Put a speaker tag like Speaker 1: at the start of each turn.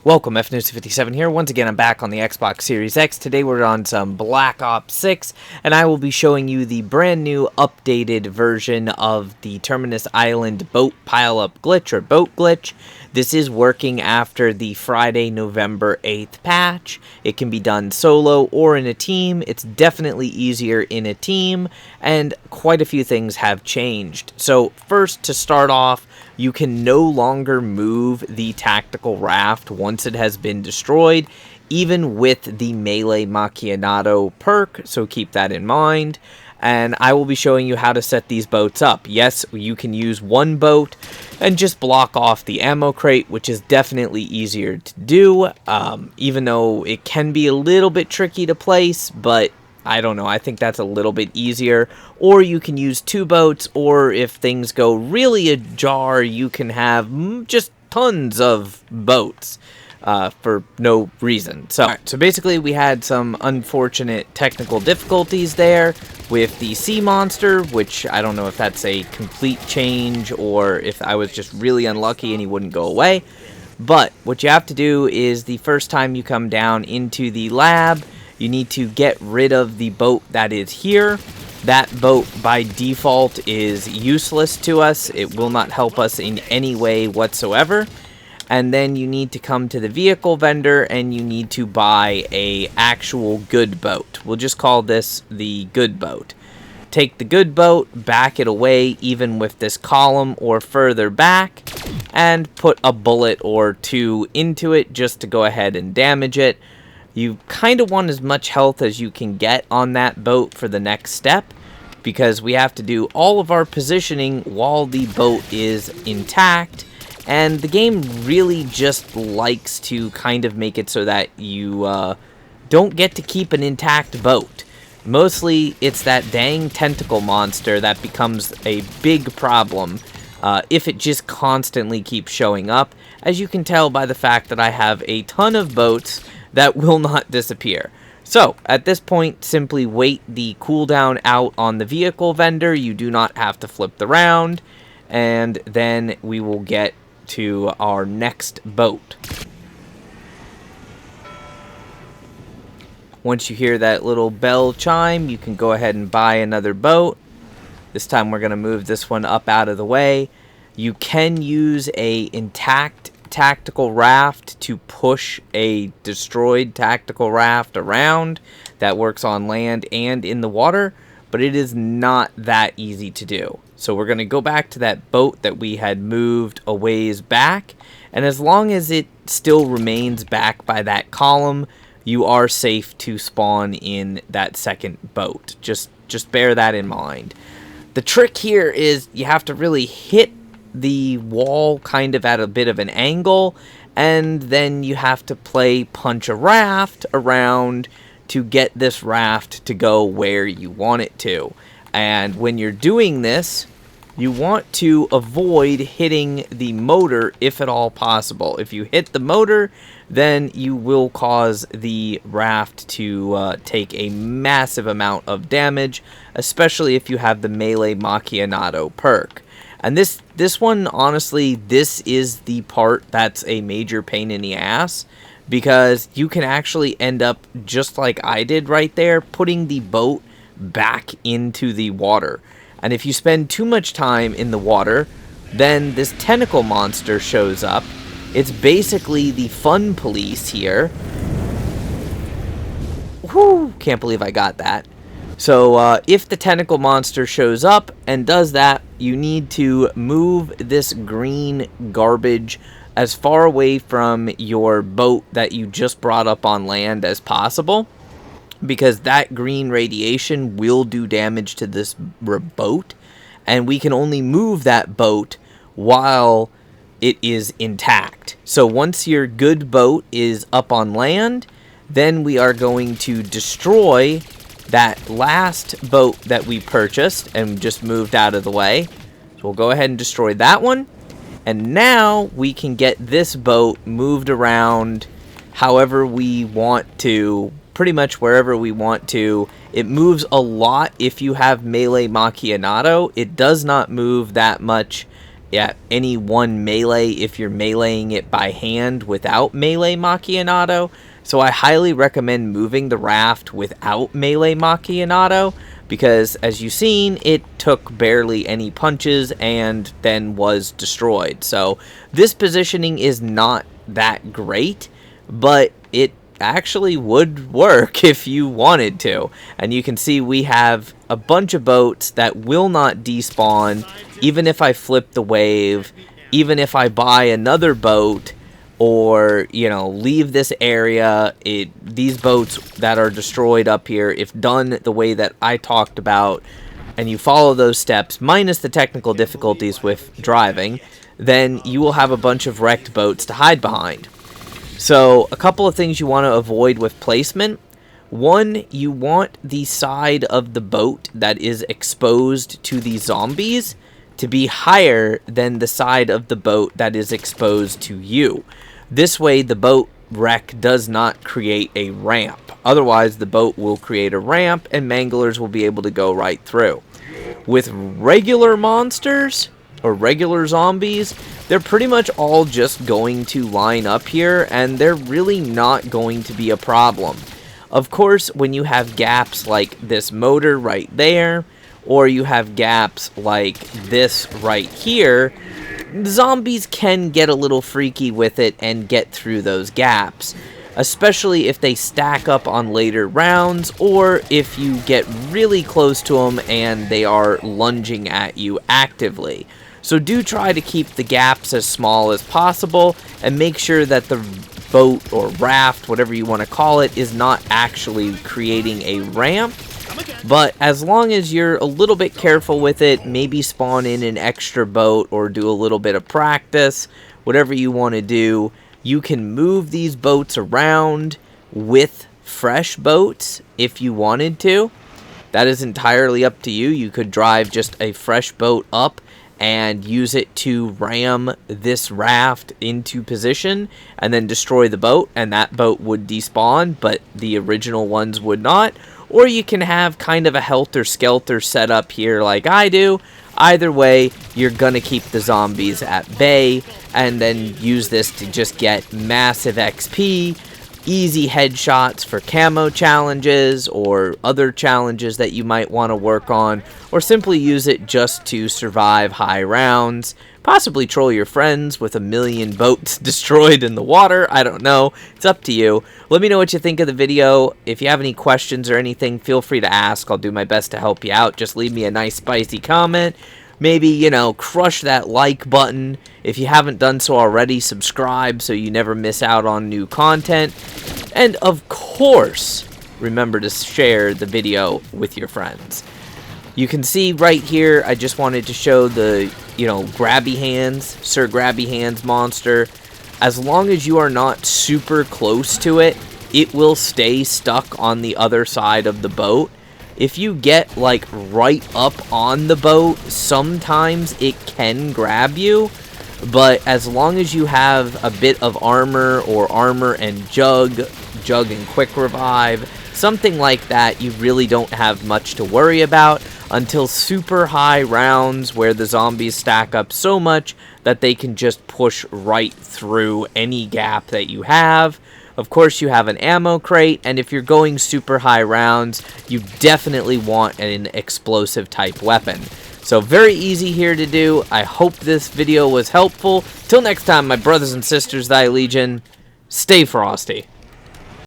Speaker 1: Welcome, FNews57 here. Once again, I'm back on the Xbox Series X. Today we're on some Black Ops 6, and I will be showing you the brand new updated version of the Terminus Island boat pileup glitch, or boat glitch. This is working after the Friday, November 8th patch. It can be done solo or in a team. It's definitely easier in a team, and quite a few things have changed. So first, to start off, you can no longer move the tactical raft once it has been destroyed, even with the melee macchiato perk, so keep that in mind. And I will be showing you how to set these boats up. Yes, you can use one boat and just block off the ammo crate, which is definitely easier to do, even though it can be a little bit tricky to place, but I don't know, I think that's a little bit easier. Or you can use two boats, or if things go really ajar, you can have just tons of boats for no reason. So basically we had some unfortunate technical difficulties there with the sea monster, which I don't know if that's a complete change or if I was just really unlucky and he wouldn't go away. But what you have to do is the first time you come down into the lab, you need to get rid of the boat that is here. That boat by default is useless to us. It will not help us in any way whatsoever. And then you need to come to the vehicle vendor and you need to buy a actual good boat. We'll just call this the good boat. Take the good boat, back it away even with this column or further back, and put a bullet or two into it just to go ahead and damage it. You kind of want as much health as you can get on that boat for the next step, because we have to do all of our positioning while the boat is intact, and the game really just likes to kind of make it so that you don't get to keep an intact boat. Mostly it's that dang tentacle monster that becomes a big problem if it just constantly keeps showing up, as you can tell by the fact that I have a ton of boats that will not disappear. So, at this point, simply wait the cooldown out on the vehicle vendor. You do not have to flip the round, and then we will get to our next boat. Once you hear that little bell chime, you can go ahead and buy another boat. This time we're going to move this one up out of the way. You can use a intact tactical raft to push a destroyed tactical raft around. That works on land and in the water, but it is not that easy to do. So we're going to go back to that boat that we had moved a ways back, and as long as it still remains back by that column, you are safe to spawn in that second boat. Just bear that in mind. The trick here is you have to really hit the wall kind of at a bit of an angle, and then you have to play punch a raft around to get this raft to go where you want it to. And when you're doing this, you want to avoid hitting the motor if at all possible. If you hit the motor, then you will cause the raft to take a massive amount of damage, especially if you have the melee macchiato perk. And this one, honestly, this is the part that's a major pain in the ass, because you can actually end up, just like I did right there, putting the boat back into the water. And if you spend too much time in the water, then this tentacle monster shows up. It's basically the fun police here. Whew, can't believe I got that. So if the tentacle monster shows up and does that, you need to move this green garbage as far away from your boat that you just brought up on land as possible, because that green radiation will do damage to this boat, and we can only move that boat while it is intact. So once your good boat is up on land, then we are going to destroy that last boat that we purchased and just moved out of the way. So we'll go ahead and destroy that one, and now we can get this boat moved around however we want to, pretty much wherever we want to. It moves a lot if you have melee macchiato. It does not move that much at any one melee if you're meleeing it by hand without melee macchinato. So I highly recommend moving the raft without melee macchinato, because as you've seen, it took barely any punches and then was destroyed. So this positioning is not that great, but it actually would work if you wanted to. And you can see we have a bunch of boats that will not despawn even if I flip the wave, even if I buy another boat, or, you know, leave this area. These boats that are destroyed up here, if done the way that I talked about, and you follow those steps, minus the technical difficulties with driving, then you will have a bunch of wrecked boats to hide behind. So, a couple of things you want to avoid with placement. One, you want the side of the boat that is exposed to the zombies to be higher than the side of the boat that is exposed to you. This way, the boat wreck does not create a ramp. Otherwise, the boat will create a ramp and manglers will be able to go right through. With regular monsters, or regular zombies, they're pretty much all just going to line up here, and they're really not going to be a problem. Of course, when you have gaps like this motor right there, or you have gaps like this right here, zombies can get a little freaky with it and get through those gaps, especially if they stack up on later rounds, or if you get really close to them and they are lunging at you actively. So do try to keep the gaps as small as possible, and make sure that the boat or raft, whatever you want to call it, is not actually creating a ramp. But as long as you're a little bit careful with it, maybe spawn in an extra boat or do a little bit of practice, whatever you want to do, you can move these boats around with fresh boats if you wanted to. That is entirely up to you. You could drive just a fresh boat up and use it to ram this raft into position and then destroy the boat, and that boat would despawn, but the original ones would not. Or you can have kind of a helter-skelter setup here like I do. Either way, you're going to keep the zombies at bay, and then use this to just get massive XP, easy headshots for camo challenges, or other challenges that you might want to work on, or simply use it just to survive high rounds. Possibly troll your friends with 1,000,000 boats destroyed in the water. I don't know. It's up to you. Let me know what you think of the video. If you have any questions or anything, feel free to ask. I'll do my best to help you out. Just leave me a nice spicy comment. Maybe, you know, crush that like button. If you haven't done so already, subscribe so you never miss out on new content. And of course, remember to share the video with your friends. You can see right here, I just wanted to show the, you know, grabby hands, Sir Grabby Hands monster. As long as you are not super close to it, it will stay stuck on the other side of the boat. If you get, like, right up on the boat, sometimes it can grab you. But as long as you have a bit of armor, or armor and jug and quick revive, something like that, you really don't have much to worry about until super high rounds where the zombies stack up so much that they can just push right through any gap that you have. Of course, you have an ammo crate, and if you're going super high rounds, you definitely want an explosive type weapon. So very easy here to do. I hope this video was helpful. Till next time, my brothers and sisters, thy legion, stay frosty.